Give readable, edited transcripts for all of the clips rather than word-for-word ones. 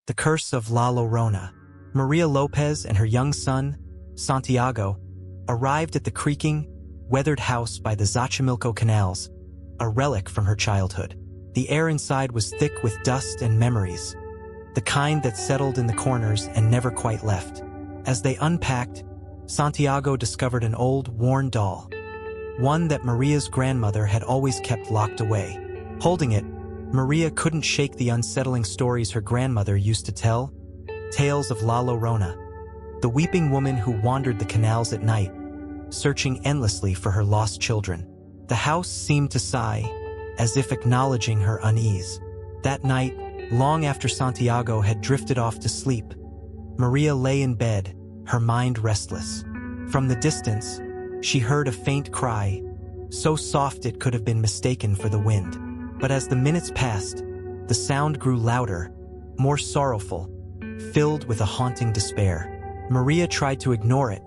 The Curse of La Llorona. Maria Lopez and her young son, Santiago, arrived at the creaking, weathered house by the Xochimilco canals, a relic from her childhood. The air inside was thick with dust and memories, the kind that settled in the corners and never quite left. As they unpacked, Santiago discovered an old, worn doll, one that Maria's grandmother had always kept locked away. Holding it, Maria couldn't shake the unsettling stories her grandmother used to tell, tales of La Llorona, the weeping woman who wandered the canals at night, searching endlessly for her lost children. The house seemed to sigh, as if acknowledging her unease. That night, long after Santiago had drifted off to sleep, Maria lay in bed, her mind restless. From the distance, she heard a faint cry, so soft it could have been mistaken for the wind. But as the minutes passed, the sound grew louder, more sorrowful, filled with a haunting despair. Maria tried to ignore it,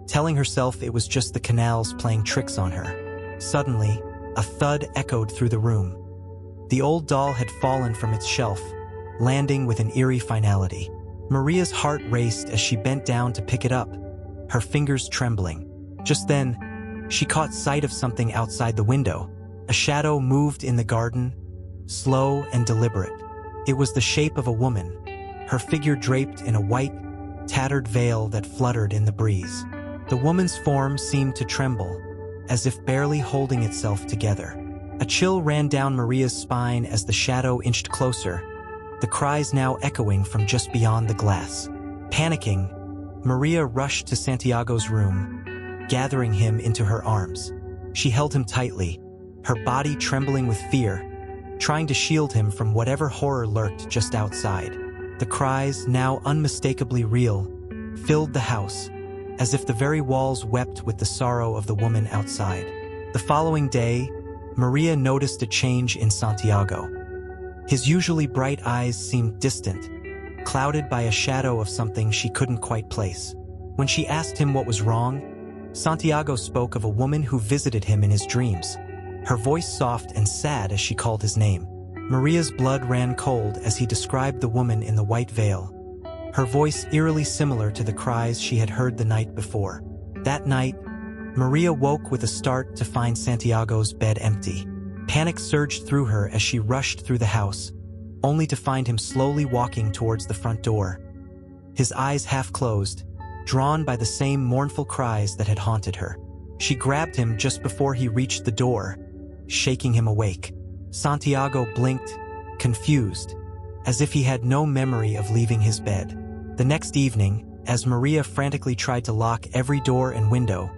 telling herself it was just the canals playing tricks on her. Suddenly, a thud echoed through the room. The old doll had fallen from its shelf, landing with an eerie finality. Maria's heart raced as she bent down to pick it up, her fingers trembling. Just then, she caught sight of something outside the window. A shadow moved in the garden, slow and deliberate. It was the shape of a woman, her figure draped in a white, tattered veil that fluttered in the breeze. The woman's form seemed to tremble, as if barely holding itself together. A chill ran down Maria's spine as the shadow inched closer, the cries now echoing from just beyond the glass. Panicking, Maria rushed to Santiago's room, gathering him into her arms. She held him tightly, her body trembling with fear, trying to shield him from whatever horror lurked just outside. The cries, now unmistakably real, filled the house, as if the very walls wept with the sorrow of the woman outside. The following day, Maria noticed a change in Santiago. His usually bright eyes seemed distant, clouded by a shadow of something she couldn't quite place. When she asked him what was wrong, Santiago spoke of a woman who visited him in his dreams, her voice soft and sad as she called his name. Maria's blood ran cold as he described the woman in the white veil, her voice eerily similar to the cries she had heard the night before. That night, Maria woke with a start to find Santiago's bed empty. Panic surged through her as she rushed through the house, only to find him slowly walking towards the front door, his eyes half closed, drawn by the same mournful cries that had haunted her. She grabbed him just before he reached the door, shaking him awake. Santiago blinked, confused, as if he had no memory of leaving his bed. The next evening, as Maria frantically tried to lock every door and window,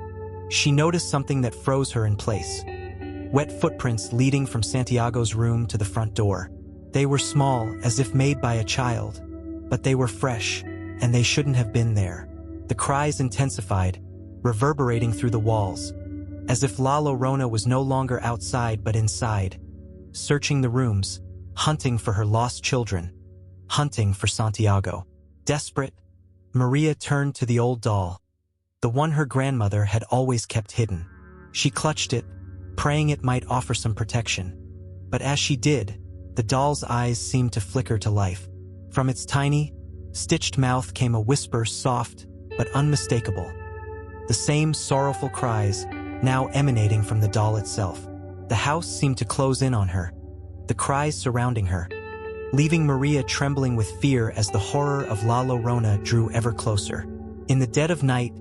she noticed something that froze her in place. Wet footprints leading from Santiago's room to the front door. They were small, as if made by a child, but they were fresh, and they shouldn't have been there. The cries intensified, reverberating through the walls, as if La Llorona was no longer outside but inside, searching the rooms, hunting for her lost children, hunting for Santiago. Desperate, Maria turned to the old doll, the one her grandmother had always kept hidden. She clutched it, praying it might offer some protection. But as she did, the doll's eyes seemed to flicker to life. From its tiny, stitched mouth came a whisper, soft but unmistakable. The same sorrowful cries, now emanating from the doll itself. The house seemed to close in on her, the cries surrounding her, leaving Maria trembling with fear as the horror of La Llorona drew ever closer. In the dead of night,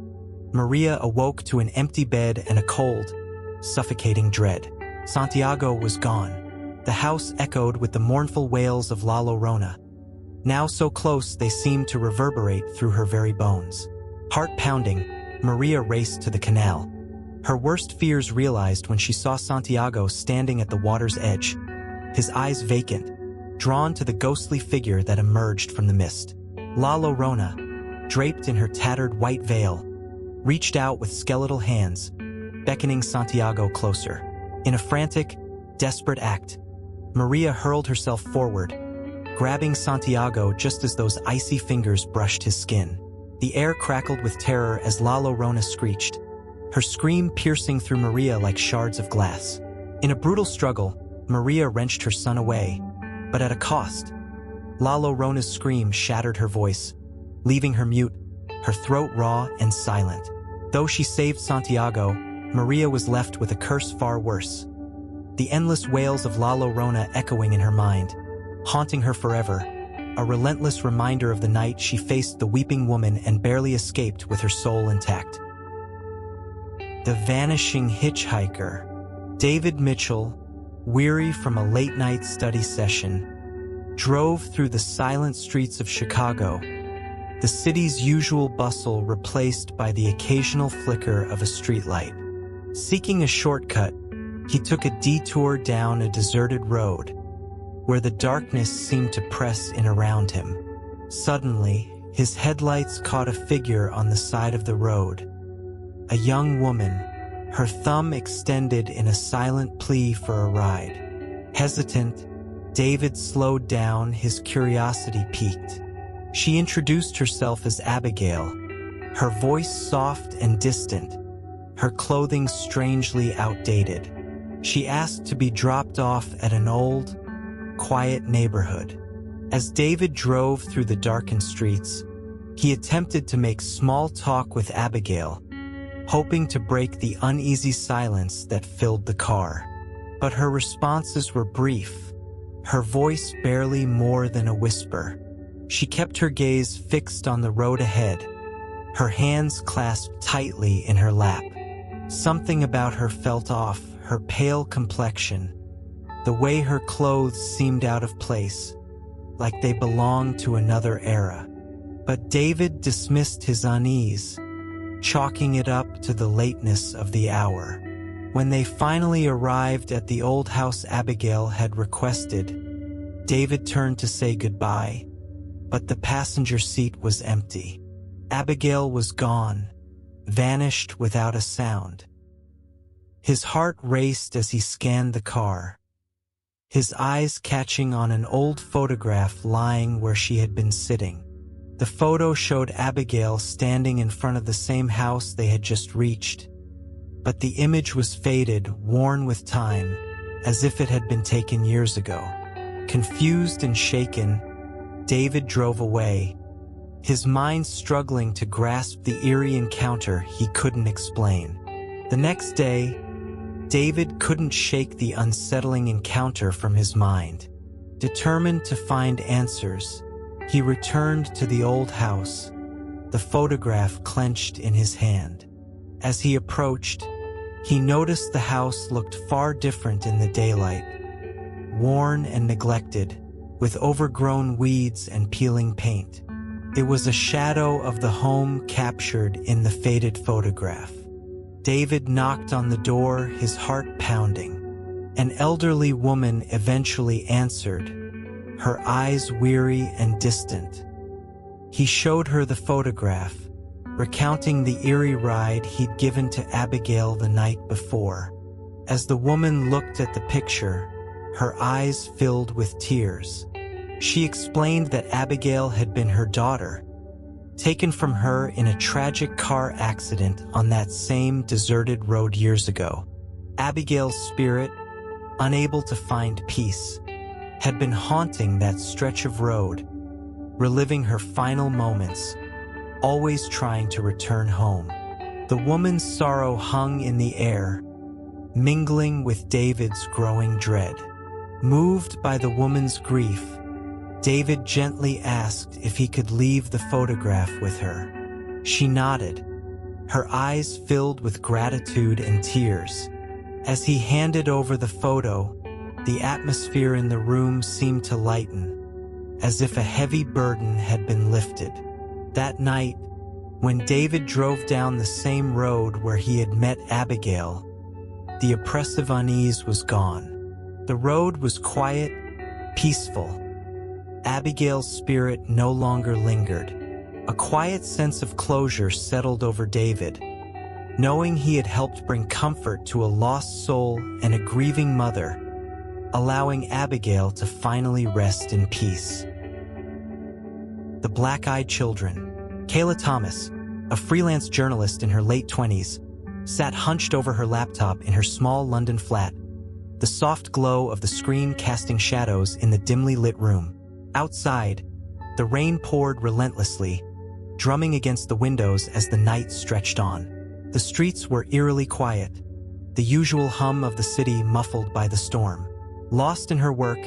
Maria awoke to an empty bed and a cold, suffocating dread. Santiago was gone. The house echoed with the mournful wails of La Llorona. Now so close they seemed to reverberate through her very bones. Heart pounding, Maria raced to the canal. Her worst fears realized when she saw Santiago standing at the water's edge, his eyes vacant, drawn to the ghostly figure that emerged from the mist. La Llorona, draped in her tattered white veil, reached out with skeletal hands, beckoning Santiago closer. In a frantic, desperate act, Maria hurled herself forward, grabbing Santiago just as those icy fingers brushed his skin. The air crackled with terror as La Llorona screeched, her scream piercing through Maria like shards of glass. In a brutal struggle, Maria wrenched her son away, but at a cost. La Llorona's scream shattered her voice, leaving her mute, her throat raw and silent. Though she saved Santiago, Maria was left with a curse far worse. The endless wails of La Llorona echoing in her mind, haunting her forever, a relentless reminder of the night she faced the weeping woman and barely escaped with her soul intact. The vanishing hitchhiker. David Mitchell, weary from a late-night study session, drove through the silent streets of Chicago, the city's usual bustle replaced by the occasional flicker of a streetlight. Seeking a shortcut, he took a detour down a deserted road, where the darkness seemed to press in around him. Suddenly, his headlights caught a figure on the side of the road. A young woman, her thumb extended in a silent plea for a ride. Hesitant, David slowed down, his curiosity piqued. She introduced herself as Abigail, her voice soft and distant, her clothing strangely outdated. She asked to be dropped off at an old, quiet neighborhood. As David drove through the darkened streets, he attempted to make small talk with Abigail, hoping to break the uneasy silence that filled the car. But her responses were brief, her voice barely more than a whisper. She kept her gaze fixed on the road ahead, her hands clasped tightly in her lap. Something about her felt off, her pale complexion, the way her clothes seemed out of place, like they belonged to another era. But David dismissed his unease, chalking it up to the lateness of the hour. When they finally arrived at the old house Abigail had requested, David turned to say goodbye, but the passenger seat was empty. Abigail was gone, vanished without a sound. His heart raced as he scanned the car, his eyes catching on an old photograph lying where she had been sitting. The photo showed Abigail standing in front of the same house they had just reached, but the image was faded, worn with time, as if it had been taken years ago. Confused and shaken, David drove away, his mind struggling to grasp the eerie encounter he couldn't explain. The next day, David couldn't shake the unsettling encounter from his mind. Determined to find answers, he returned to the old house, the photograph clenched in his hand. As he approached, he noticed the house looked far different in the daylight, worn and neglected, with overgrown weeds and peeling paint. It was a shadow of the home captured in the faded photograph. David knocked on the door, his heart pounding. An elderly woman eventually answered, her eyes weary and distant. He showed her the photograph, recounting the eerie ride he'd given to Abigail the night before. As the woman looked at the picture, her eyes filled with tears. She explained that Abigail had been her daughter, taken from her in a tragic car accident on that same deserted road years ago. Abigail's spirit, unable to find peace, had been haunting that stretch of road, reliving her final moments, always trying to return home. The woman's sorrow hung in the air, mingling with David's growing dread. Moved by the woman's grief, David gently asked if he could leave the photograph with her. She nodded, her eyes filled with gratitude and tears. As he handed over the photo, the atmosphere in the room seemed to lighten, as if a heavy burden had been lifted. That night, when David drove down the same road where he had met Abigail, the oppressive unease was gone. The road was quiet, peaceful. Abigail's spirit no longer lingered. A quiet sense of closure settled over David, knowing he had helped bring comfort to a lost soul and a grieving mother, allowing Abigail to finally rest in peace. The Black-Eyed Children. Kayla Thomas, a freelance journalist in her late 20s, sat hunched over her laptop in her small London flat, the soft glow of the screen casting shadows in the dimly lit room. Outside, the rain poured relentlessly, drumming against the windows as the night stretched on. The streets were eerily quiet, the usual hum of the city muffled by the storm. Lost in her work,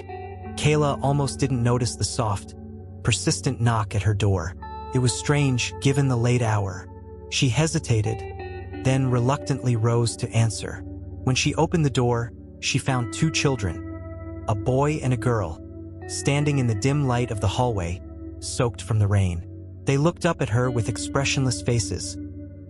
Kayla almost didn't notice the soft, persistent knock at her door. It was strange given the late hour. She hesitated, then reluctantly rose to answer. When she opened the door, she found two children, a boy and a girl, standing in the dim light of the hallway, soaked from the rain. They looked up at her with expressionless faces,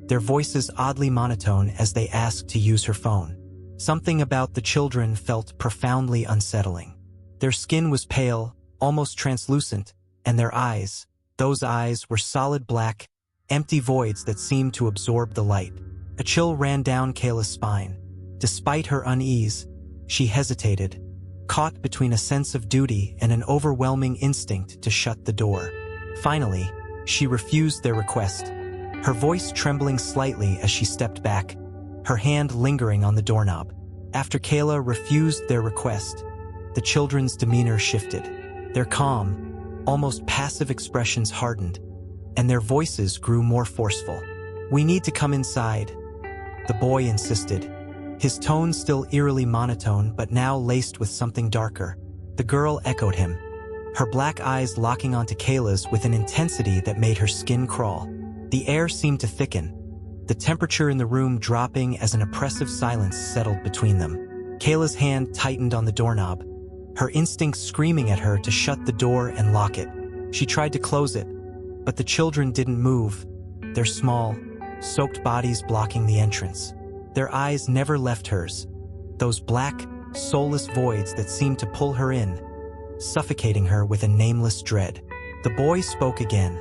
their voices oddly monotone as they asked to use her phone. Something about the children felt profoundly unsettling. Their skin was pale, almost translucent, and their eyes, those eyes were solid black, empty voids that seemed to absorb the light. A chill ran down Kayla's spine. Despite her unease, she hesitated, caught between a sense of duty and an overwhelming instinct to shut the door. Finally, she refused their request, her voice trembling slightly as she stepped back, her hand lingering on the doorknob. After Kayla refused their request, the children's demeanor shifted. Their calm, almost passive expressions hardened, and their voices grew more forceful. "We need to come inside," the boy insisted, his tone still eerily monotone but now laced with something darker. The girl echoed him, her black eyes locking onto Kayla's with an intensity that made her skin crawl. The air seemed to thicken, the temperature in the room dropping as an oppressive silence settled between them. Kayla's hand tightened on the doorknob, her instincts screaming at her to shut the door and lock it. She tried to close it, but the children didn't move, their small, soaked bodies blocking the entrance. Their eyes never left hers, those black, soulless voids that seemed to pull her in, suffocating her with a nameless dread. The boy spoke again,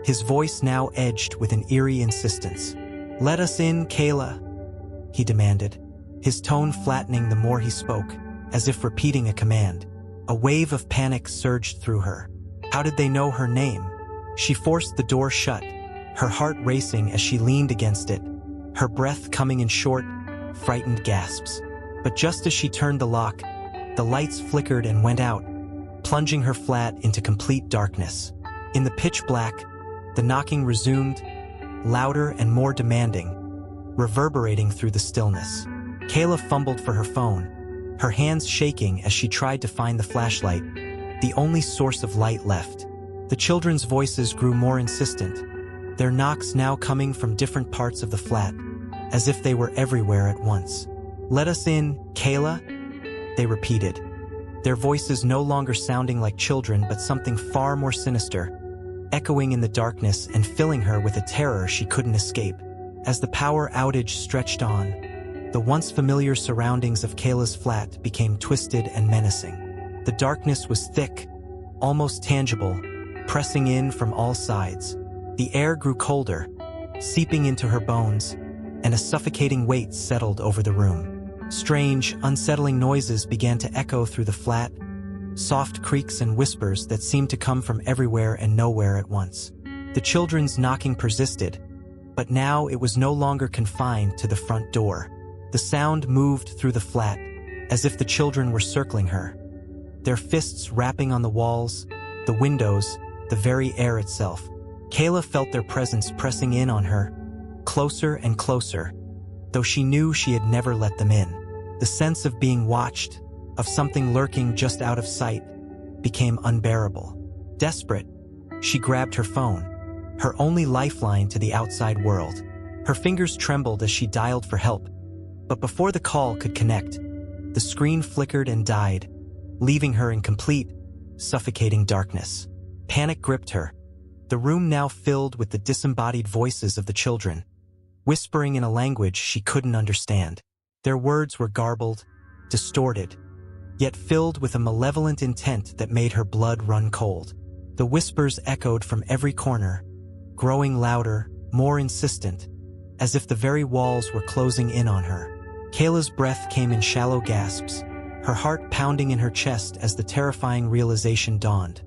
his voice now edged with an eerie insistence. "Let us in, Kayla," he demanded, his tone flattening the more he spoke, as if repeating a command. A wave of panic surged through her. How did they know her name? She forced the door shut, her heart racing as she leaned against it, her breath coming in short, frightened gasps. But just as she turned the lock, the lights flickered and went out, plunging her flat into complete darkness. In the pitch black, the knocking resumed, louder and more demanding, reverberating through the stillness. Kayla fumbled for her phone, her hands shaking as she tried to find the flashlight, the only source of light left. The children's voices grew more insistent, their knocks now coming from different parts of the flat, as if they were everywhere at once. "Let us in, Kayla," they repeated, their voices no longer sounding like children but something far more sinister, echoing in the darkness and filling her with a terror she couldn't escape. As the power outage stretched on, the once familiar surroundings of Kayla's flat became twisted and menacing. The darkness was thick, almost tangible, pressing in from all sides. The air grew colder, seeping into her bones, and a suffocating weight settled over the room. Strange, unsettling noises began to echo through the flat, soft creaks and whispers that seemed to come from everywhere and nowhere at once. The children's knocking persisted, but now it was no longer confined to the front door. The sound moved through the flat, as if the children were circling her, their fists rapping on the walls, the windows, the very air itself. Kayla felt their presence pressing in on her, closer and closer, though she knew she had never let them in. The sense of being watched, of something lurking just out of sight, became unbearable. Desperate, she grabbed her phone, her only lifeline to the outside world. Her fingers trembled as she dialed for help, but before the call could connect, the screen flickered and died, leaving her in complete, suffocating darkness. Panic gripped her, the room now filled with the disembodied voices of the children, whispering in a language she couldn't understand. Their words were garbled, distorted, yet filled with a malevolent intent that made her blood run cold. The whispers echoed from every corner, growing louder, more insistent, as if the very walls were closing in on her. Kayla's breath came in shallow gasps, her heart pounding in her chest as the terrifying realization dawned.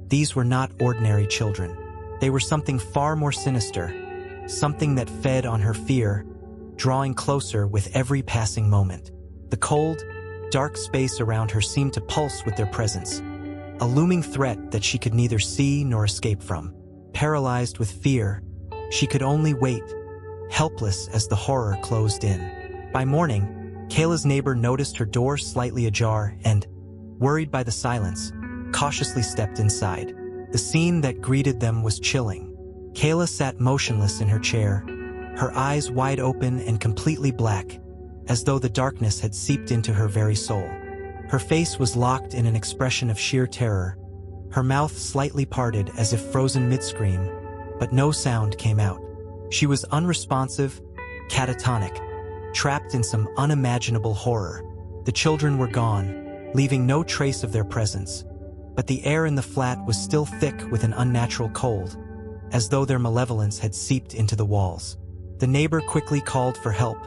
These were not ordinary children. They were something far more sinister, something that fed on her fear, drawing closer with every passing moment. The cold, dark space around her seemed to pulse with their presence, a looming threat that she could neither see nor escape from. Paralyzed with fear, she could only wait, helpless as the horror closed in. By morning, Kayla's neighbor noticed her door slightly ajar and, worried by the silence, cautiously stepped inside. The scene that greeted them was chilling. Kayla sat motionless in her chair, her eyes wide open and completely black, as though the darkness had seeped into her very soul. Her face was locked in an expression of sheer terror, her mouth slightly parted as if frozen mid-scream, but no sound came out. She was unresponsive, catatonic, trapped in some unimaginable horror. The children were gone, leaving no trace of their presence, but the air in the flat was still thick with an unnatural cold, as though their malevolence had seeped into the walls. The neighbor quickly called for help,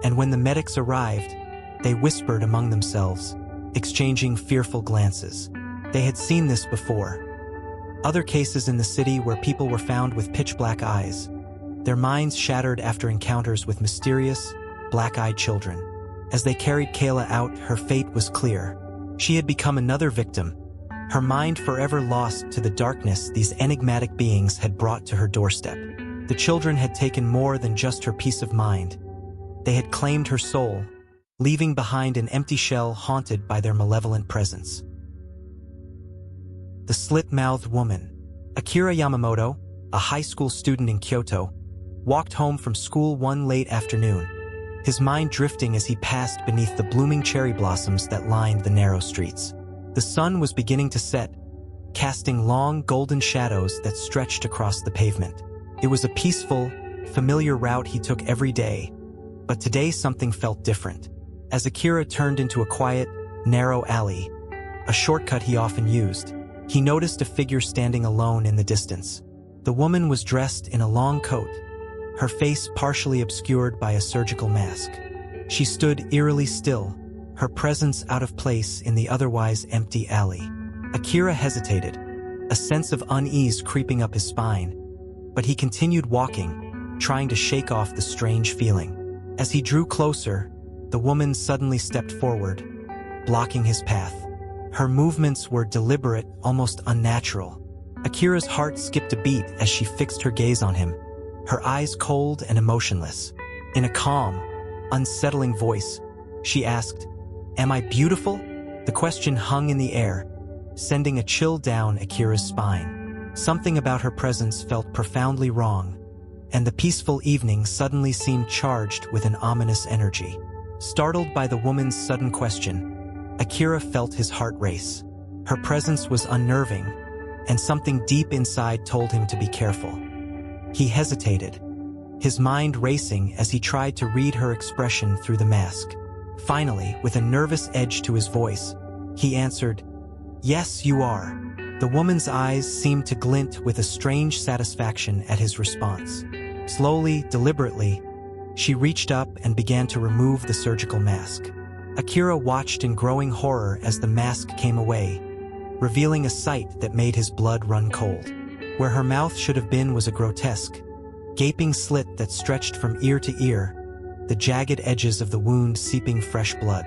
and when the medics arrived, they whispered among themselves, exchanging fearful glances. They had seen this before. Other cases in the city where people were found with pitch-black eyes, their minds shattered after encounters with mysterious, black-eyed children. As they carried Kayla out, her fate was clear. She had become another victim, her mind forever lost to the darkness these enigmatic beings had brought to her doorstep. The children had taken more than just her peace of mind. They had claimed her soul, leaving behind an empty shell haunted by their malevolent presence. The Slit-Mouthed Woman. Akira Yamamoto, a high school student in Kyoto, walked home from school one late afternoon, his mind drifting as he passed beneath the blooming cherry blossoms that lined the narrow streets. The sun was beginning to set, casting long golden shadows that stretched across the pavement. It was a peaceful, familiar route he took every day, but today something felt different. As Akira turned into a quiet, narrow alley, a shortcut he often used, he noticed a figure standing alone in the distance. The woman was dressed in a long coat, her face partially obscured by a surgical mask. She stood eerily still, her presence out of place in the otherwise empty alley. Akira hesitated, a sense of unease creeping up his spine, but he continued walking, trying to shake off the strange feeling. As he drew closer, the woman suddenly stepped forward, blocking his path. Her movements were deliberate, almost unnatural. Akira's heart skipped a beat as she fixed her gaze on him, her eyes cold and emotionless. In a calm, unsettling voice, she asked, "Am I beautiful?" The question hung in the air, sending a chill down Akira's spine. Something about her presence felt profoundly wrong, and the peaceful evening suddenly seemed charged with an ominous energy. Startled by the woman's sudden question, Akira felt his heart race. Her presence was unnerving, and something deep inside told him to be careful. He hesitated, his mind racing as he tried to read her expression through the mask. Finally, with a nervous edge to his voice, he answered, "Yes, you are." The woman's eyes seemed to glint with a strange satisfaction at his response. Slowly, deliberately, she reached up and began to remove the surgical mask. Akira watched in growing horror as the mask came away, revealing a sight that made his blood run cold. Where her mouth should have been was a grotesque, gaping slit that stretched from ear to ear, the jagged edges of the wound seeping fresh blood.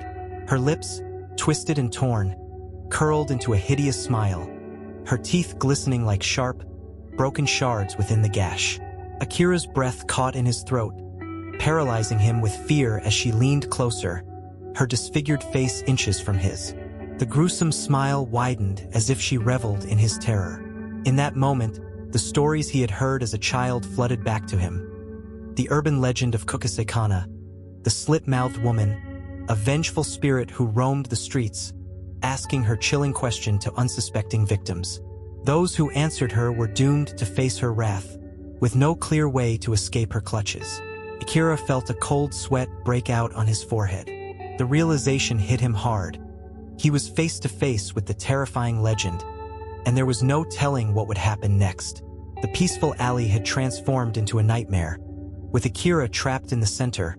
Her lips, twisted and torn, curled into a hideous smile, her teeth glistening like sharp, broken shards within the gash. Akira's breath caught in his throat, paralyzing him with fear as she leaned closer, her disfigured face inches from his. The gruesome smile widened as if she reveled in his terror. In that moment, the stories he had heard as a child flooded back to him. The urban legend of Kukusekana, the slit-mouthed woman, a vengeful spirit who roamed the streets, asking her chilling question to unsuspecting victims. Those who answered her were doomed to face her wrath, with no clear way to escape her clutches. Akira felt a cold sweat break out on his forehead. The realization hit him hard. He was face to face with the terrifying legend, and there was no telling what would happen next. The peaceful alley had transformed into a nightmare, with Akira trapped in the center,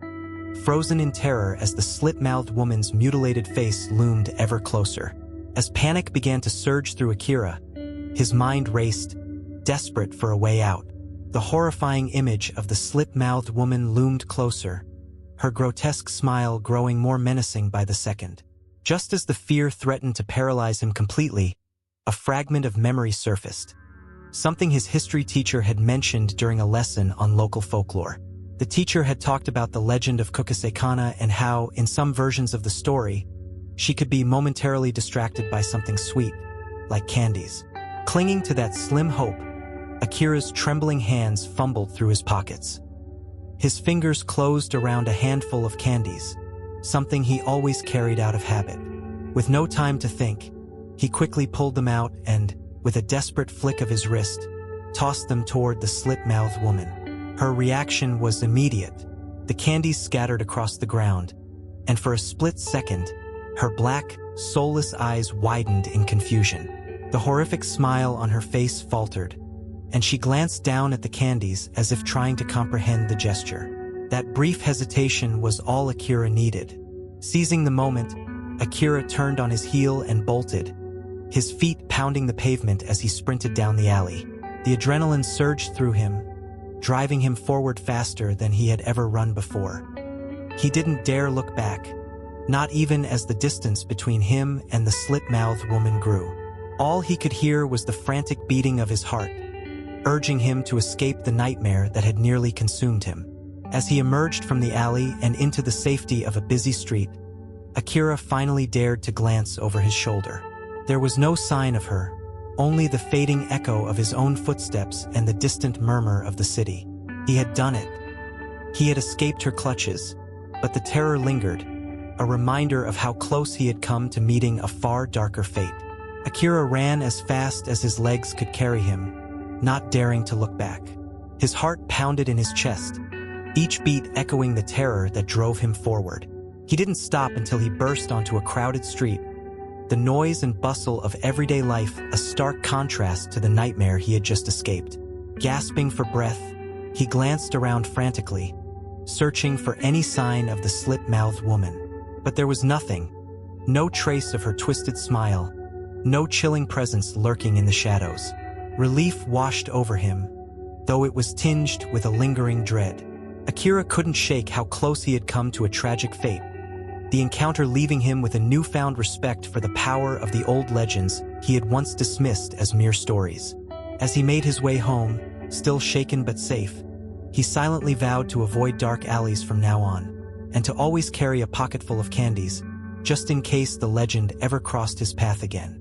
frozen in terror as the slit-mouthed woman's mutilated face loomed ever closer. As panic began to surge through Akira, his mind raced, desperate for a way out. The horrifying image of the slit-mouthed woman loomed closer, her grotesque smile growing more menacing by the second. Just as the fear threatened to paralyze him completely, A fragment of memory surfaced, something his history teacher had mentioned during a lesson on local folklore. The teacher had talked about the legend of Kukusekana and how, in some versions of the story, she could be momentarily distracted by something sweet, like candies. Clinging to that slim hope, Akira's trembling hands fumbled through his pockets. His fingers closed around a handful of candies, something he always carried out of habit. With no time to think, he quickly pulled them out and, with a desperate flick of his wrist, tossed them toward the slit-mouthed woman. Her reaction was immediate. The candies scattered across the ground, and for a split second, her black, soulless eyes widened in confusion. The horrific smile on her face faltered, and she glanced down at the candies as if trying to comprehend the gesture. That brief hesitation was all Akira needed. Seizing the moment, Akira turned on his heel and bolted, his feet pounding the pavement as he sprinted down the alley. The adrenaline surged through him, driving him forward faster than he had ever run before. He didn't dare look back, not even as the distance between him and the slit-mouthed woman grew. All he could hear was the frantic beating of his heart, urging him to escape the nightmare that had nearly consumed him. As he emerged from the alley and into the safety of a busy street, Akira finally dared to glance over his shoulder. There was no sign of her, only the fading echo of his own footsteps and the distant murmur of the city. He had done it. He had escaped her clutches, but the terror lingered, a reminder of how close he had come to meeting a far darker fate. Akira ran as fast as his legs could carry him, not daring to look back. His heart pounded in his chest, each beat echoing the terror that drove him forward. He didn't stop until he burst onto a crowded street, the noise and bustle of everyday life a stark contrast to the nightmare he had just escaped. Gasping for breath, he glanced around frantically, searching for any sign of the slit-mouthed woman. But there was nothing, no trace of her twisted smile, no chilling presence lurking in the shadows. Relief washed over him, though it was tinged with a lingering dread. Akira couldn't shake how close he had come to a tragic fate, the encounter leaving him with a newfound respect for the power of the old legends he had once dismissed as mere stories. As he made his way home, still shaken but safe, he silently vowed to avoid dark alleys from now on, and to always carry a pocketful of candies, just in case the legend ever crossed his path again.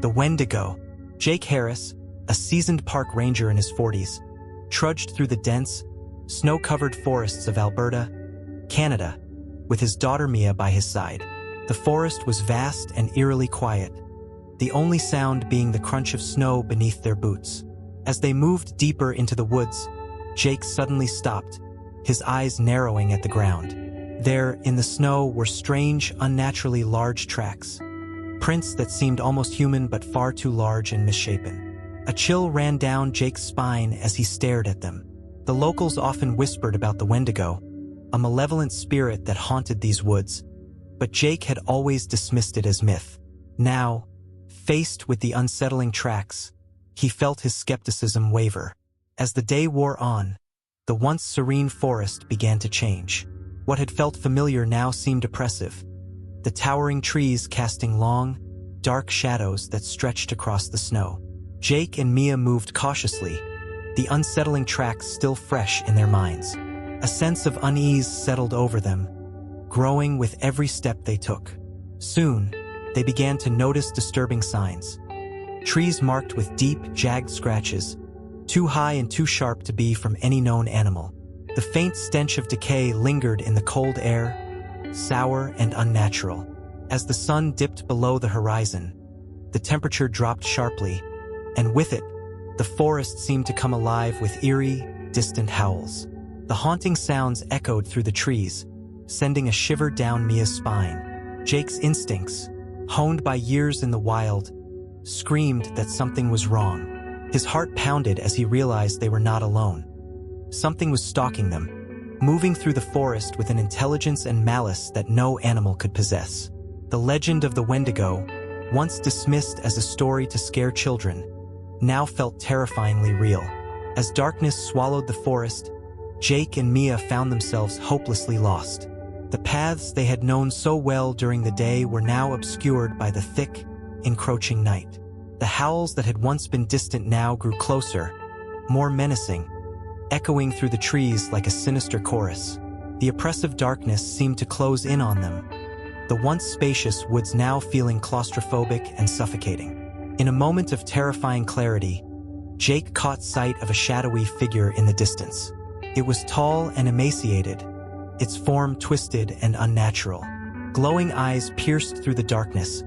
The Wendigo. Jake Harris, a seasoned park ranger in his 40s, trudged through the dense, snow-covered forests of Alberta, Canada, with his daughter Mia by his side. The forest was vast and eerily quiet, the only sound being the crunch of snow beneath their boots. As they moved deeper into the woods, Jake suddenly stopped, his eyes narrowing at the ground. There, in the snow, were strange, unnaturally large tracks, prints that seemed almost human but far too large and misshapen. A chill ran down Jake's spine as he stared at them. The locals often whispered about the Wendigo, a malevolent spirit that haunted these woods, but Jake had always dismissed it as myth. Now, faced with the unsettling tracks, he felt his skepticism waver. As the day wore on, the once serene forest began to change. What had felt familiar now seemed oppressive, the towering trees casting long, dark shadows that stretched across the snow. Jake and Mia moved cautiously, the unsettling tracks still fresh in their minds. A sense of unease settled over them, growing with every step they took. Soon, they began to notice disturbing signs. Trees marked with deep, jagged scratches, too high and too sharp to be from any known animal. The faint stench of decay lingered in the cold air, sour and unnatural. As the sun dipped below the horizon, the temperature dropped sharply, and with it, the forest seemed to come alive with eerie, distant howls. The haunting sounds echoed through the trees, sending a shiver down Mia's spine. Jake's instincts, honed by years in the wild, screamed that something was wrong. His heart pounded as he realized they were not alone. Something was stalking them, moving through the forest with an intelligence and malice that no animal could possess. The legend of the Wendigo, once dismissed as a story to scare children, now felt terrifyingly real. As darkness swallowed the forest, Jake and Mia found themselves hopelessly lost. The paths they had known so well during the day were now obscured by the thick, encroaching night. The howls that had once been distant now grew closer, more menacing, echoing through the trees like a sinister chorus. The oppressive darkness seemed to close in on them, the once spacious woods now feeling claustrophobic and suffocating. In a moment of terrifying clarity, Jake caught sight of a shadowy figure in the distance. It was tall and emaciated, its form twisted and unnatural. Glowing eyes pierced through the darkness,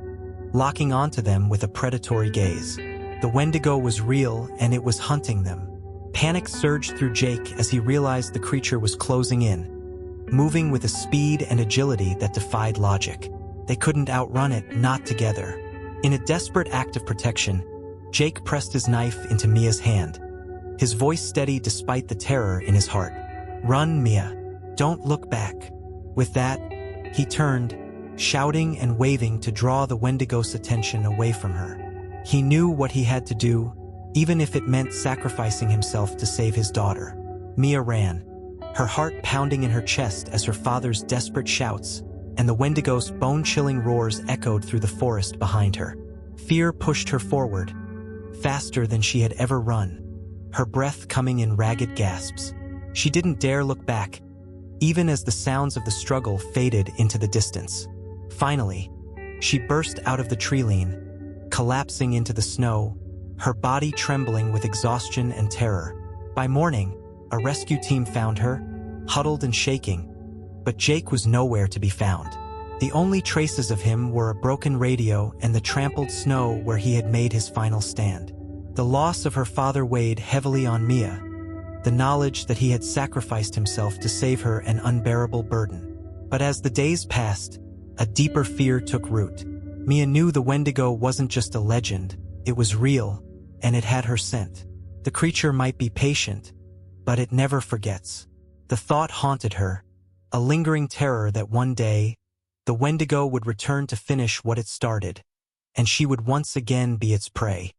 locking onto them with a predatory gaze. The Wendigo was real, and it was hunting them. Panic surged through Jake as he realized the creature was closing in, moving with a speed and agility that defied logic. They couldn't outrun it, not together. In a desperate act of protection, Jake pressed his knife into Mia's hand, his voice steady despite the terror in his heart. "Run, Mia. Don't look back." With that, he turned, shouting and waving to draw the Wendigo's attention away from her. He knew what he had to do, even if it meant sacrificing himself to save his daughter. Mia ran, her heart pounding in her chest as her father's desperate shouts and the Wendigo's bone-chilling roars echoed through the forest behind her. Fear pushed her forward, faster than she had ever run, her breath coming in ragged gasps. She didn't dare look back, even as the sounds of the struggle faded into the distance. Finally, she burst out of the tree-line, collapsing into the snow, her body trembling with exhaustion and terror. By morning, a rescue team found her, huddled and shaking, but Jake was nowhere to be found. The only traces of him were a broken radio and the trampled snow where he had made his final stand. The loss of her father weighed heavily on Mia, the knowledge that he had sacrificed himself to save her an unbearable burden. But as the days passed, a deeper fear took root. Mia knew the Wendigo wasn't just a legend, it was real, and it had her scent. The creature might be patient, but it never forgets. The thought haunted her, a lingering terror that one day, the Wendigo would return to finish what it started, and she would once again be its prey.